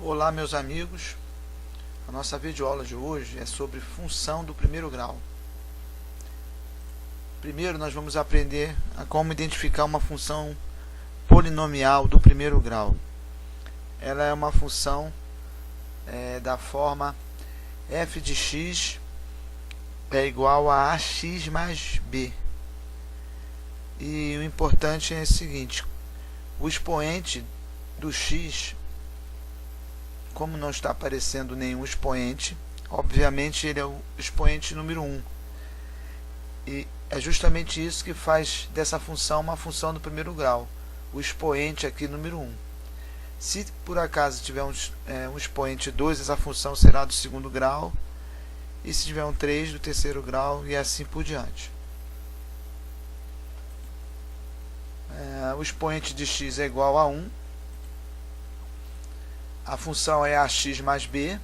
Olá, meus amigos. A nossa videoaula de hoje é sobre função do primeiro grau. Primeiro nós vamos aprender a como identificar uma função polinomial do primeiro grau. Ela é uma função da forma f de x é igual a ax mais b. E o importante é o seguinte: o expoente do x, como não está aparecendo nenhum expoente, obviamente ele é o expoente número 1. E é justamente isso que faz dessa função uma função do primeiro grau. O expoente aqui número 1. Se por acaso tiver um expoente 2, essa função será do segundo grau. E se tiver um 3, do terceiro grau, e assim por diante. O expoente de x é igual a 1. A função é ax mais b.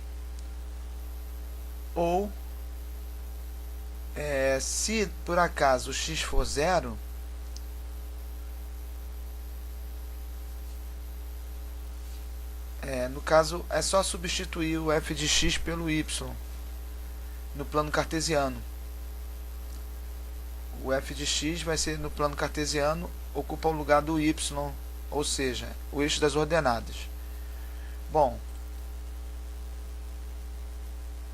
Ou, se por acaso o x for 0, no caso é só substituir o f de x pelo y no plano cartesiano. O f de x vai ser no plano cartesiano, ocupa o lugar do y, ou seja, o eixo das ordenadas. Bom,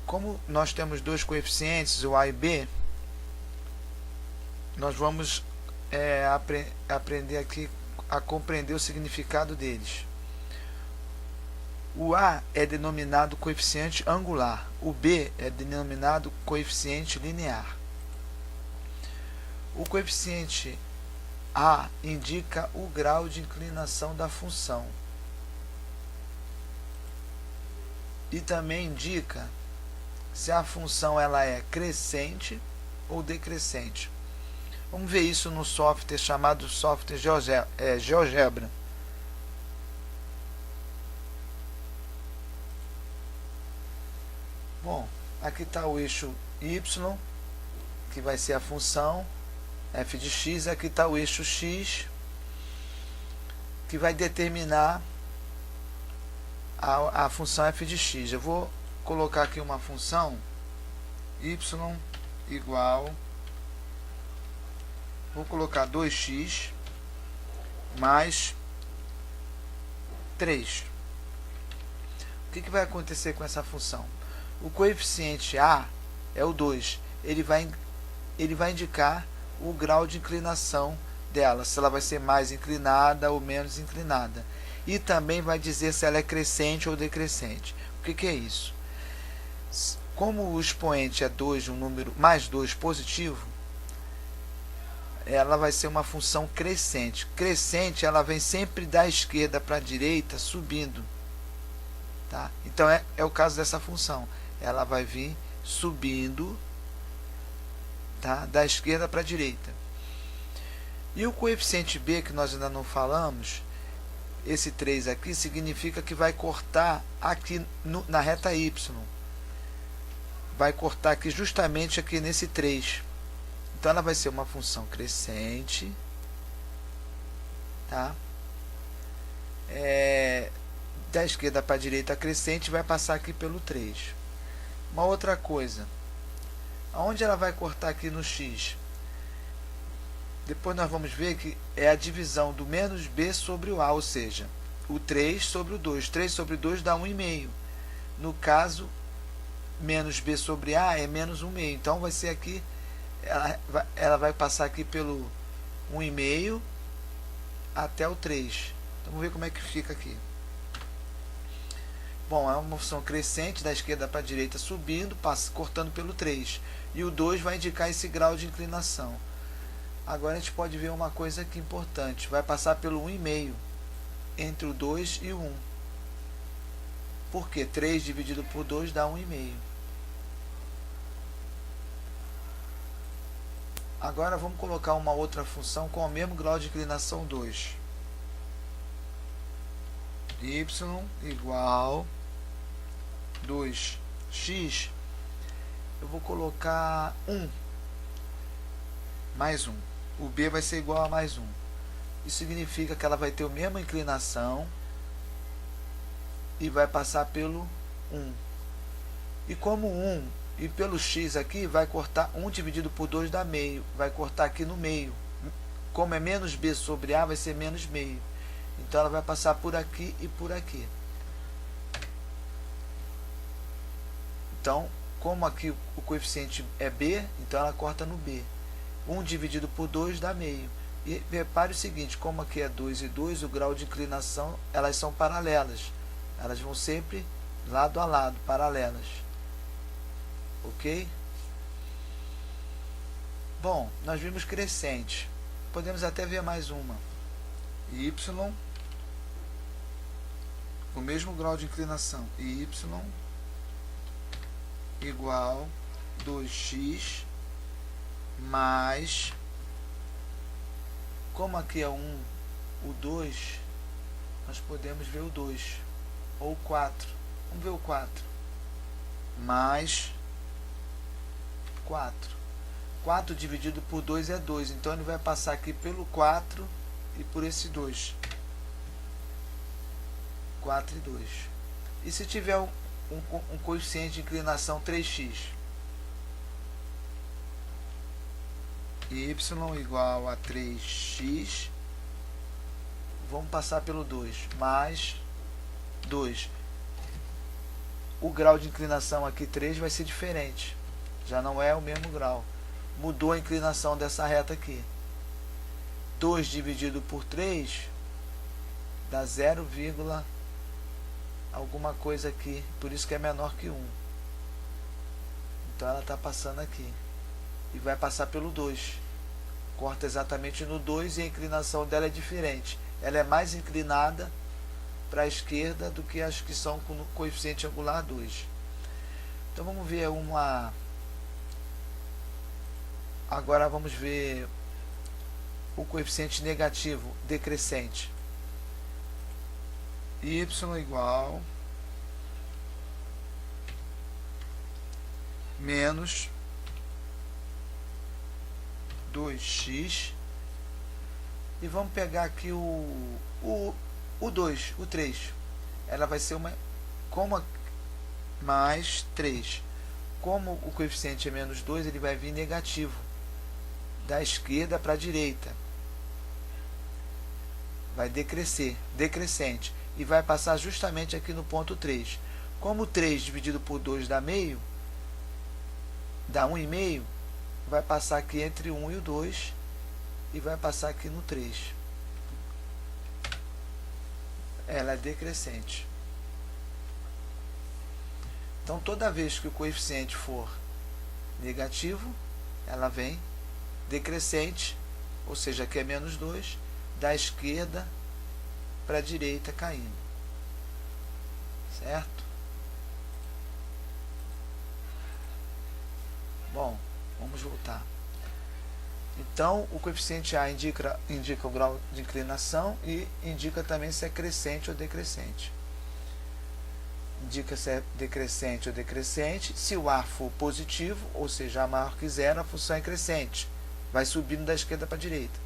como nós temos dois coeficientes, o a e b, nós vamos aprender aqui a compreender o significado deles. O a é denominado coeficiente angular, o b é denominado coeficiente linear. O coeficiente a indica o grau de inclinação da função e também indica se a função ela é crescente ou decrescente. Vamos ver isso no software chamado software GeoGebra. Bom, aqui está o eixo y, que vai ser a função f de x. Aqui está o eixo x, que vai determinar a função f de x. Eu vou colocar aqui uma função y igual, vou colocar 2x mais 3. O que vai acontecer com essa função? O coeficiente a é o 2. Ele vai indicar o grau de inclinação dela, se ela vai ser mais inclinada ou menos inclinada. E também vai dizer se ela é crescente ou decrescente. O que é isso? Como o expoente é 2, um número mais 2 positivo, ela vai ser uma função crescente. Crescente, ela vem sempre da esquerda para a direita, subindo. Tá? Então é o caso dessa função. Ela vai vir subindo, tá? Da esquerda para a direita. E o coeficiente b, que nós ainda não falamos, esse 3 aqui, significa que vai cortar aqui na reta y. Vai cortar aqui justamente aqui nesse 3. Então ela vai ser uma função crescente, tá? Da esquerda para a direita crescente, vai passar aqui pelo 3. Uma outra coisa, aonde ela vai cortar aqui no x? Depois nós vamos ver que é a divisão do menos b sobre o a, ou seja, o 3 sobre o 2. 3 sobre 2 dá 1,5. No caso, menos b sobre a é menos 1,5. Então vai ser aqui, ela vai passar aqui pelo 1,5 até o 3. Então vamos ver como é que fica aqui. Bom, é uma função crescente da esquerda para a direita subindo, cortando pelo 3. E o 2 vai indicar esse grau de inclinação. Agora a gente pode ver uma coisa aqui importante. Vai passar pelo 1,5 entre o 2 e o 1. Por quê? 3 dividido por 2 dá 1,5. Agora vamos colocar uma outra função com o mesmo grau de inclinação 2. Y igual 2x. Eu vou colocar 1 mais 1. O b vai ser igual a mais 1. Isso significa que ela vai ter a mesma inclinação e vai passar pelo 1. E como 1 e pelo x aqui, vai cortar 1 dividido por 2 dá meio. Vai cortar aqui no meio. Como é menos b sobre a, vai ser menos meio. Então ela vai passar por aqui e por aqui. Então, como aqui o coeficiente é b, então ela corta no b. 1 dividido por 2 dá meio. E repare o seguinte, como aqui é 2 e 2, o grau de inclinação, elas são paralelas. Elas vão sempre lado a lado, paralelas. Ok? Bom, nós vimos crescente. Podemos até ver mais uma. Y, o mesmo grau de inclinação. Y igual 2x mais, como aqui é 1, o 2, nós podemos ver o 2, ou o 4. Vamos ver o 4. Mais 4. 4 dividido por 2 é 2. Então ele vai passar aqui pelo 4 e por esse 2. 4 e 2. E se tiver um coeficiente de inclinação 3x? Y igual a 3x. Vamos passar pelo 2. Mais 2. O grau de inclinação aqui 3 vai ser diferente. Já não é o mesmo grau. Mudou a inclinação dessa reta aqui. 2 dividido por 3 dá 0, alguma coisa aqui. Por isso que é menor que 1. Então ela está passando aqui. E vai passar pelo 2. Corta exatamente no 2 e a inclinação dela é diferente. Ela é mais inclinada para a esquerda do que as que são com o coeficiente angular 2. Então vamos ver uma... Agora vamos ver o coeficiente negativo decrescente. Y igual menos 2x. E vamos pegar aqui o 2, o 3. Ela vai ser uma mais 3. Como o coeficiente é menos 2, ele vai vir negativo, da esquerda para a direita. Vai decrescer, decrescente. E vai passar justamente aqui no ponto 3. Como 3 dividido por 2 dá meio, dá 1,5, vai passar aqui entre 1 e o 2 e vai passar aqui no 3. Ela é decrescente. Então, toda vez que o coeficiente for negativo, ela vem decrescente, ou seja, aqui é menos 2, da esquerda para a direita caindo. Certo? Bom, vamos voltar. Então, o coeficiente A indica o grau de inclinação e indica também se é crescente ou decrescente. Indica se é decrescente ou decrescente. Se o A for positivo, ou seja, A maior que zero, a função é crescente. Vai subindo da esquerda para a direita.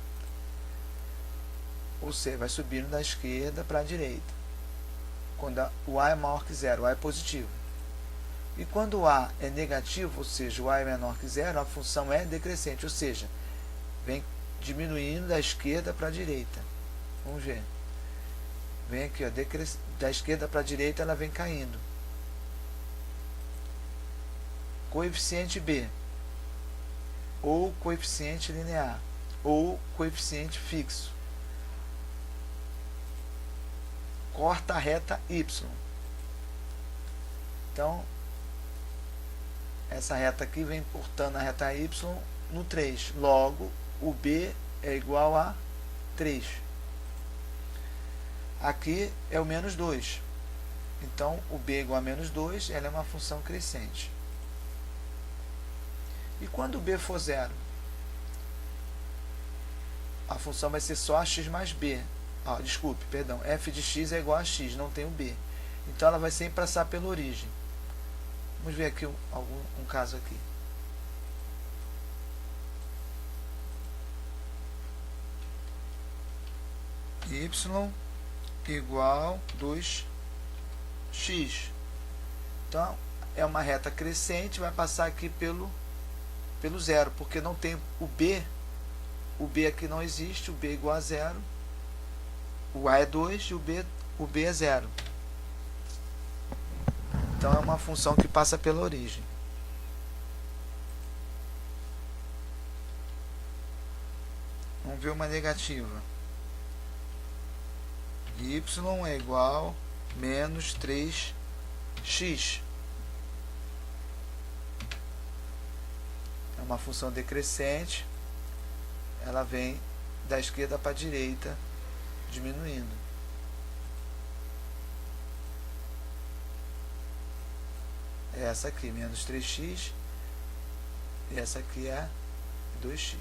Ou seja, vai subindo da esquerda para a direita. Quando o A é maior que zero, o A é positivo. E quando o A é negativo, ou seja, o A é menor que zero, a função é decrescente, ou seja, vem diminuindo da esquerda para a direita. Vamos ver. Vem aqui, ó, da esquerda para a direita ela vem caindo. Coeficiente B, ou coeficiente linear, ou coeficiente fixo. Corta a reta Y. Então, essa reta aqui vem cortando a reta Y no 3. Logo, o B é igual a 3. Aqui é o menos 2. Então, o B é igual a menos 2, ela é uma função crescente. E quando o B for zero? A função vai ser só x mais b. Desculpe, perdão. F de x é igual a x, não tem o b. Então, ela vai sempre passar pela origem. Vamos ver aqui um caso aqui. Y igual 2x. x. Então, é uma reta crescente, vai passar aqui pelo zero, porque não tem o b aqui não existe, o b é igual a zero, o a é 2 e o b é zero. Então, é uma função que passa pela origem. Vamos ver uma negativa. Y é igual a menos 3x. É uma função decrescente. Ela vem da esquerda para a direita, diminuindo. É essa aqui, menos 3x. E essa aqui é 2x.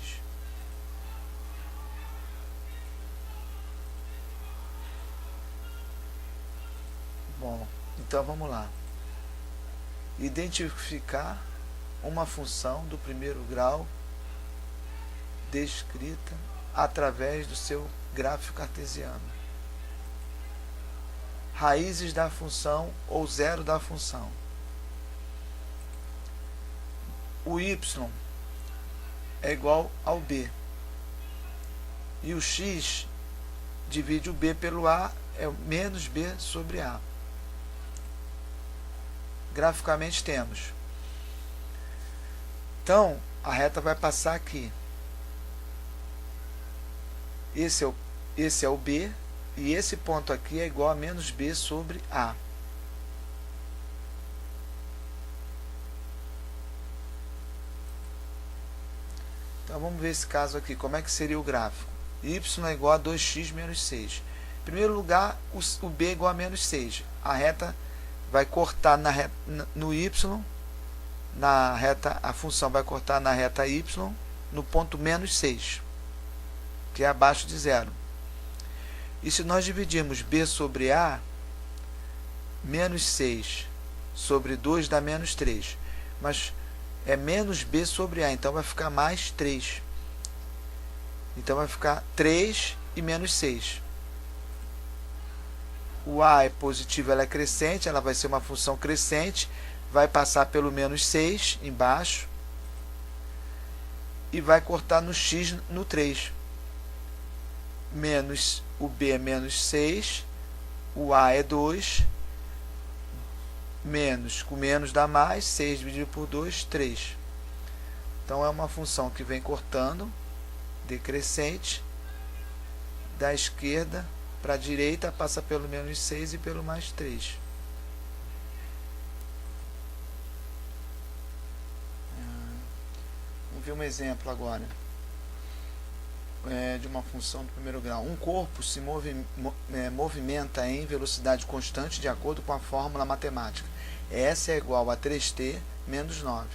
Bom, então vamos lá. Identificar uma função do primeiro grau descrita através do seu gráfico cartesiano. Raízes da função ou zero da função. O y é igual ao b. E o x divide o b pelo a, é menos b sobre a. Graficamente temos. Então, a reta vai passar aqui. Esse é o b, e esse ponto aqui é igual a menos b sobre a. Então, vamos ver esse caso aqui. Como é que seria o gráfico? Y é igual a 2x menos 6. Em primeiro lugar, o b é igual a menos 6. A reta vai cortar no y, a função vai cortar na reta y no ponto menos 6, que é abaixo de zero. E se nós dividirmos b sobre a, menos 6 sobre 2 dá menos 3. Mas é menos b sobre a, então vai ficar mais 3. Então vai ficar 3 e menos 6. O a é positivo, ela é crescente, ela vai ser uma função crescente, vai passar pelo menos 6 embaixo e vai cortar no x no 3. Menos o b é menos 6, o a é 2, menos com menos dá mais, 6 dividido por 2, 3. Então é uma função que vem cortando, decrescente, da esquerda para a direita, passa pelo menos 6 e pelo mais 3. Vamos ver um exemplo agora de uma função do primeiro grau. Um corpo se movimenta em velocidade constante de acordo com a fórmula matemática. S é igual a 3t menos 9,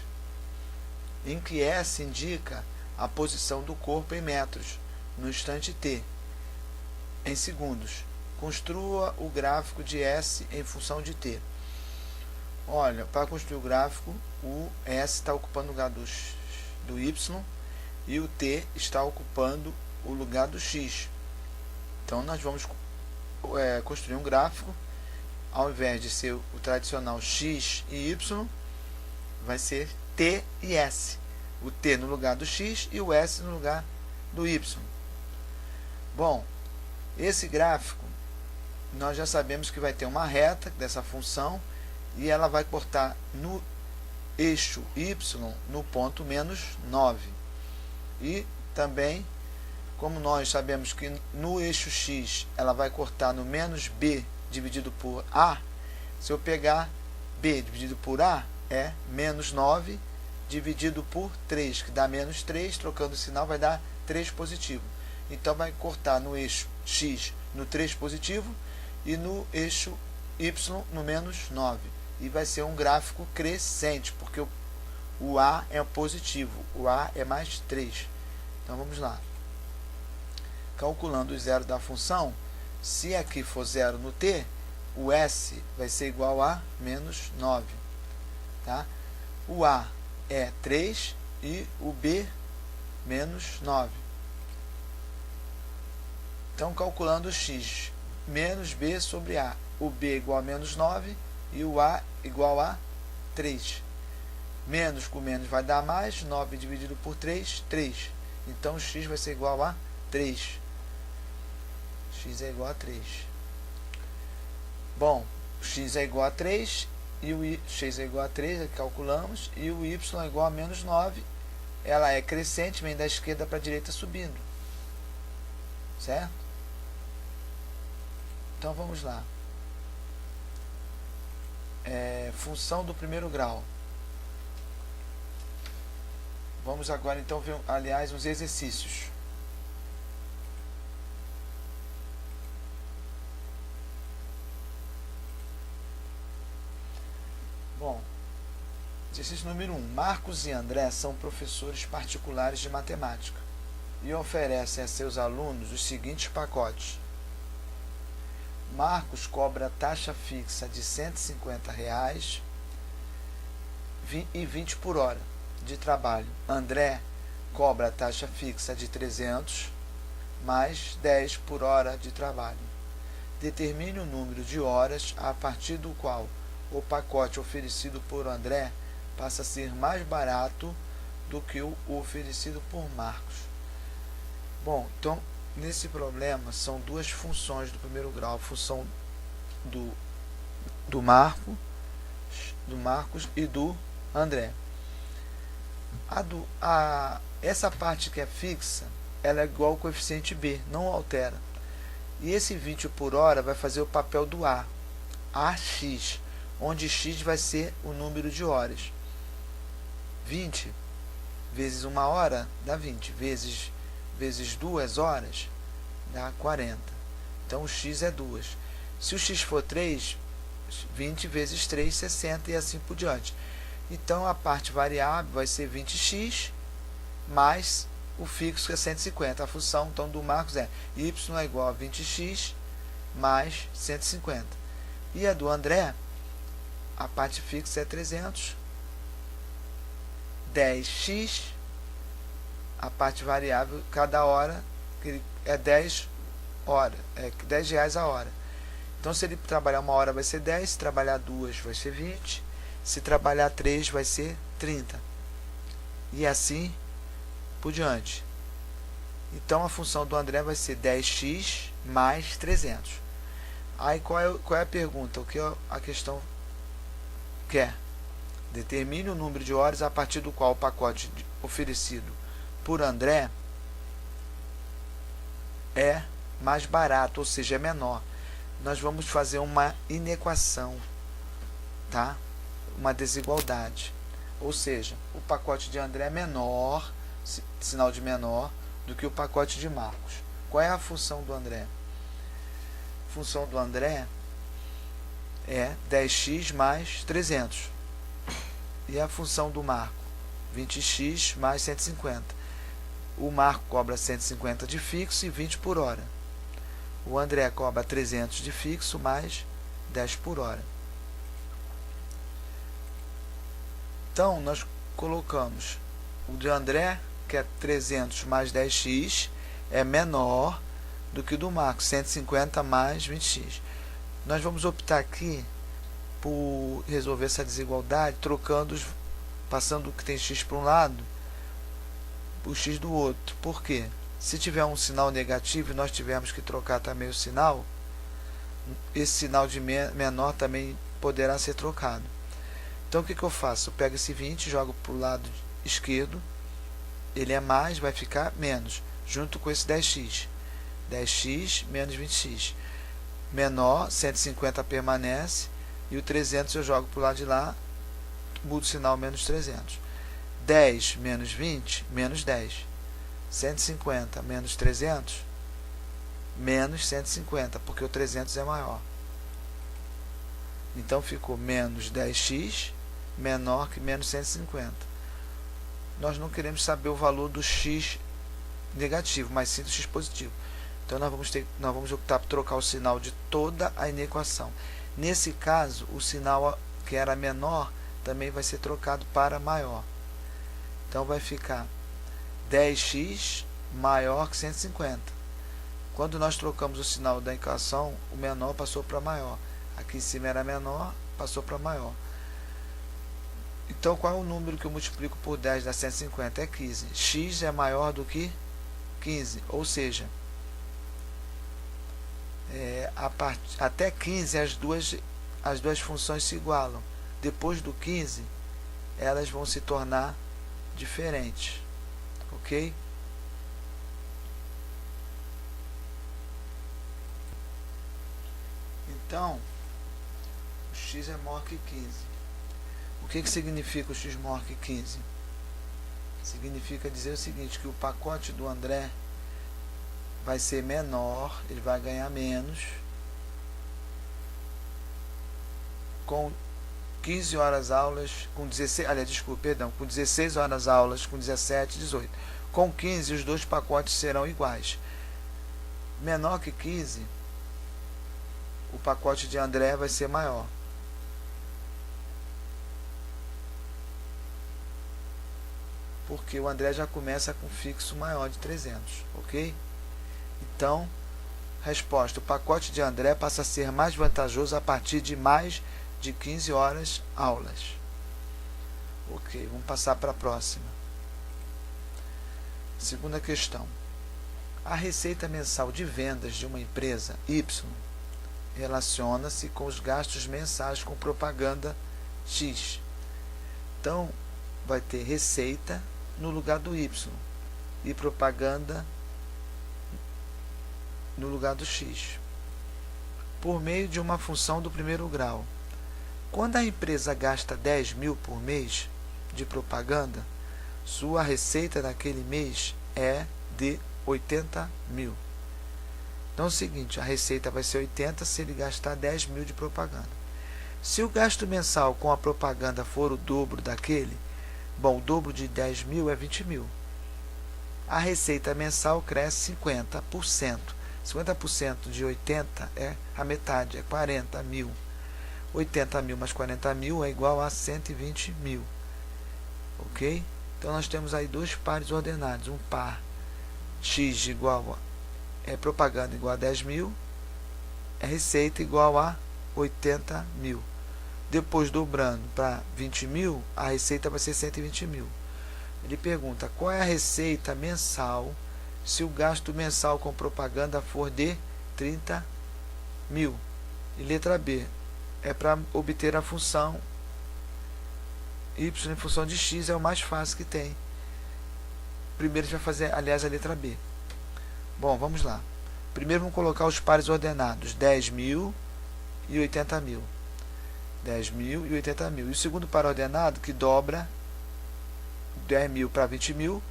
em que S indica a posição do corpo em metros no instante t. Em segundos. Construa o gráfico de S em função de t. Olha, para construir o gráfico, o S está ocupando o lugar do Y e o t está ocupando o lugar do x. Então, nós vamos construir um gráfico. Ao invés de ser o tradicional x e y, vai ser t e s. O t no lugar do x e o s no lugar do y. Bom, esse gráfico, nós já sabemos que vai ter uma reta dessa função e ela vai cortar no eixo y no ponto menos 9. E também, como nós sabemos que no eixo x ela vai cortar no menos b dividido por a, se eu pegar b dividido por a, é menos 9 dividido por 3, que dá menos 3, trocando o sinal vai dar 3 positivo. Então, vai cortar no eixo x no 3 positivo e no eixo y no menos 9. E vai ser um gráfico crescente, porque o a é positivo, o a é mais 3. Então, vamos lá. Calculando o zero da função, se aqui for zero no t, o s vai ser igual a menos 9. Tá? O a é 3 e o b menos 9. Então, calculando o x, menos b sobre a. O b é igual a menos 9, e o A igual a 3. Menos com menos vai dar mais, 9 dividido por 3, 3. Então o x vai ser igual a 3. X é igual a 3. Bom, x é igual a 3 e o x é igual a 3, calculamos, e o y é igual a menos 9. Ela é crescente, vem da esquerda para a direita subindo. Certo? Então vamos lá. Função do primeiro grau. Vamos agora então ver, aliás, uns exercícios. Bom, exercício número 1. Marcos e André são professores particulares de matemática e oferecem a seus alunos os seguintes pacotes. Marcos cobra taxa fixa de R$ 150 e 20 por hora de trabalho. André cobra taxa fixa de 300 mais 10 por hora de trabalho. Determine o número de horas a partir do qual o pacote oferecido por André passa a ser mais barato do que o oferecido por Marcos. Bom, então nesse problema são duas funções do primeiro grau, a função do Marcos e do André. Essa parte que é fixa, ela é igual ao coeficiente B, não altera. E esse 20 por hora vai fazer o papel do A, AX, onde x vai ser o número de horas. 20 vezes 1 hora dá 20, vezes 2 horas dá 40. Então o x é 2. Se o x for 3, 20 vezes 3, 60 e assim por diante. Então a parte variável vai ser 20x mais o fixo que é 150. A função então do Marcos é y é igual a 20x mais 150. E a do André, a parte fixa é 300, 10x, a parte variável, cada hora é 10 horas, é 10 reais a hora. Então se ele trabalhar 1 hora vai ser 10, se trabalhar 2 vai ser 20, se trabalhar 3 vai ser 30. E assim por diante. Então a função do André vai ser 10x mais 300. Aí qual é a pergunta? O que a questão quer? Determine o número de horas a partir do qual o pacote oferecido por André é mais barato, ou seja, é menor. Nós vamos fazer uma inequação, tá? Uma desigualdade. Ou seja, o pacote de André é menor, sinal de menor, do que o pacote de Marcos. Qual é a função do André? A função do André é 10x mais 300. E a função do Marco? 20x mais 150. O Marco cobra 150 de fixo e 20 por hora. O André cobra 300 de fixo mais 10 por hora. Então, nós colocamos o de André, que é 300 mais 10x, é menor do que o do Marco, 150 mais 20x. Nós vamos optar aqui por resolver essa desigualdade, passando o que tem x para um lado, o x do outro. Por quê? Se tiver um sinal negativo e nós tivermos que trocar também o sinal, esse sinal de menor também poderá ser trocado. Então o que eu faço? Eu pego esse 20, jogo para o lado esquerdo, ele é mais, vai ficar menos, junto com esse 10x. 10x menos 20x. Menor, 150 permanece, e o 300 eu jogo para o lado de lá, mudo o sinal, menos 300. 10 menos 20, menos 10. 150 menos 300, menos 150, porque o 300 é maior. Então ficou menos 10x, menor que menos 150. Nós não queremos saber o valor do x negativo, mas sim do x positivo. Então nós vamos optar por trocar o sinal de toda a inequação. Nesse caso, o sinal que era menor também vai ser trocado para maior. Então vai ficar 10x maior que 150. Quando nós trocamos o sinal da equação, o menor passou para maior. Aqui em cima era menor, passou para maior. Então, qual é o número que eu multiplico por 10 dá 150? É 15. X é maior do que 15, ou seja, até 15 as duas funções se igualam. Depois do 15, elas vão se tornar diferentes. Ok? Então, o x é maior que 15. O que significa o x maior que 15? Significa dizer o seguinte, que o pacote do André vai ser menor, ele vai ganhar menos, com 15 horas aulas, com 16, com 16 horas aulas, com 17, 18. Com 15, os dois pacotes serão iguais. Menor que 15, o pacote de André vai ser maior. Porque o André já começa com fixo maior de 300, ok? Então, resposta, o pacote de André passa a ser mais vantajoso a partir de mais de 15 horas aulas. Ok, vamos passar para a próxima. Segunda questão. A receita mensal de vendas de uma empresa Y relaciona-se com os gastos mensais com propaganda X. Então, vai ter receita no lugar do Y e propaganda no lugar do X, por meio de uma função do primeiro grau. Quando a empresa gasta 10 mil por mês de propaganda, sua receita naquele mês é de 80 mil. Então é o seguinte, a receita vai ser 80 se ele gastar 10 mil de propaganda. Se o gasto mensal com a propaganda for o dobro daquele, bom, o dobro de 10 mil é 20 mil. A receita mensal cresce 50%. 50% de 80 é a metade, é 40 mil. 80 mil mais 40 mil é igual a 120 mil. Ok? Então nós temos aí dois pares ordenados. Um par X igual a propaganda igual a 10 mil, é receita igual a 80 mil. Depois dobrando para 20 mil, a receita vai ser 120 mil. Ele pergunta, qual é a receita mensal se o gasto mensal com propaganda for de 30 mil? E letra B, é para obter a função y em função de x, é o mais fácil que tem. Primeiro a gente vai fazer, aliás, a letra B. Bom, vamos lá. Primeiro vamos colocar os pares ordenados, 10 mil e 80 mil. 10 mil e 80 mil. E o segundo par ordenado, que dobra 10 mil para 20 mil,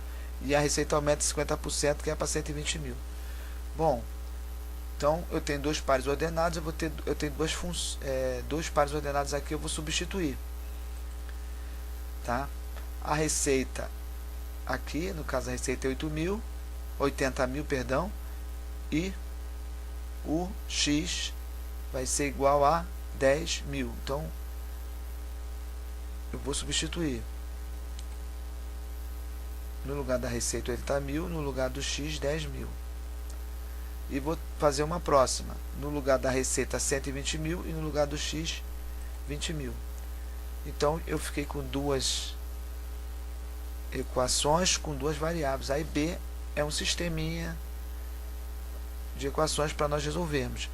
e a receita aumenta 50%, que é para 120 mil. Bom, então eu tenho dois pares ordenados, eu tenho dois pares ordenados aqui, eu vou substituir. Tá? A receita aqui, no caso a receita é 80 mil, perdão, e o X vai ser igual a 10 mil. Então, eu vou substituir. No lugar da receita 80 mil, no lugar do X 10 mil. E vou fazer uma próxima. No lugar da receita 120 mil e no lugar do X 20 mil. Então, eu fiquei com duas equações com duas variáveis. A e B é um sisteminha de equações para nós resolvermos.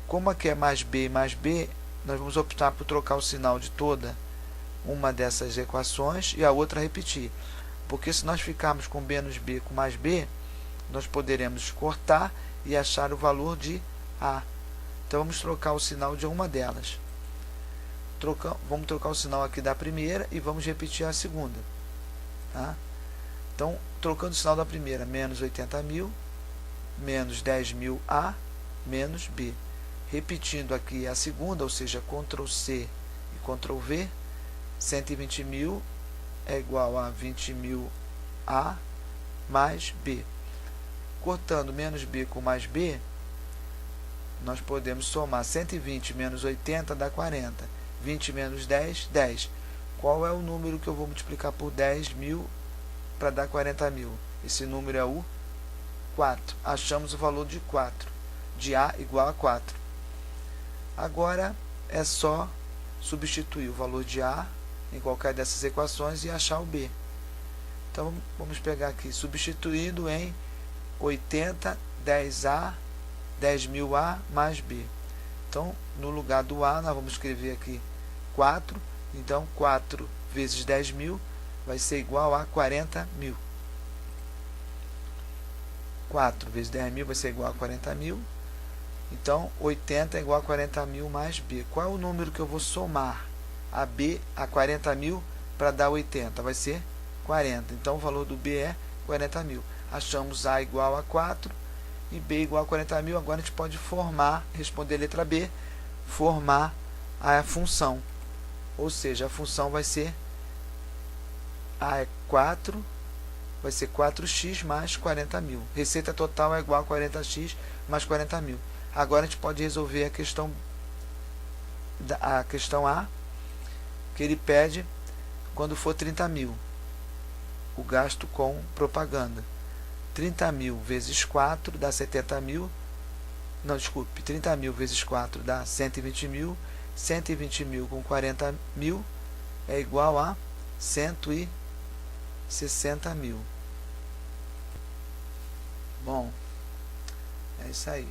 Como aqui é mais B e mais B, nós vamos optar por trocar o sinal de toda uma dessas equações e a outra repetir. Porque se nós ficarmos com menos B com mais B, nós poderemos cortar e achar o valor de A. Então vamos trocar o sinal de uma delas. Vamos trocar o sinal aqui da primeira e vamos repetir a segunda. Tá? Então, trocando o sinal da primeira, menos 80 mil, menos 10 mil A, menos B. Repetindo aqui a segunda, ou seja, Ctrl C e Ctrl V, 120 mil é igual a 20 mil A mais B. Cortando menos B com mais B, nós podemos somar 120 menos 80 dá 40. 20 menos 10, 10. Qual é o número que eu vou multiplicar por 10 mil para dar 40 mil? Esse número é o 4. Achamos o valor de 4. De A igual a 4. Agora, é só substituir o valor de A em qualquer dessas equações e achar o B. Então, vamos pegar aqui, substituindo em 80, 10A, 10.000A mais B. Então, no lugar do A, nós vamos escrever aqui 4. Então, 4 vezes 10.000 vai ser igual a 40.000. 4 vezes 10.000 vai ser igual a 40.000. Então, 80 é igual a 40.000 mais B. Qual é o número que eu vou somar a B a 40.000 para dar 80? Vai ser 40. Então, o valor do B é 40.000. Achamos A igual a 4 e B igual a 40.000. Agora a gente pode formar, responder a letra B, formar a função. Ou seja, a função vai ser A é 4, vai ser 4x mais 40.000. Receita total é igual a 40x mais 40.000. Agora a gente pode resolver a questão A, que ele pede quando for 30.000. O gasto com propaganda. 30.000 vezes 4 dá 70.000. Não, desculpe, 30.000 vezes 4 dá 120.000. 120.000 com 40.000 é igual a 160.000. Bom, é isso aí.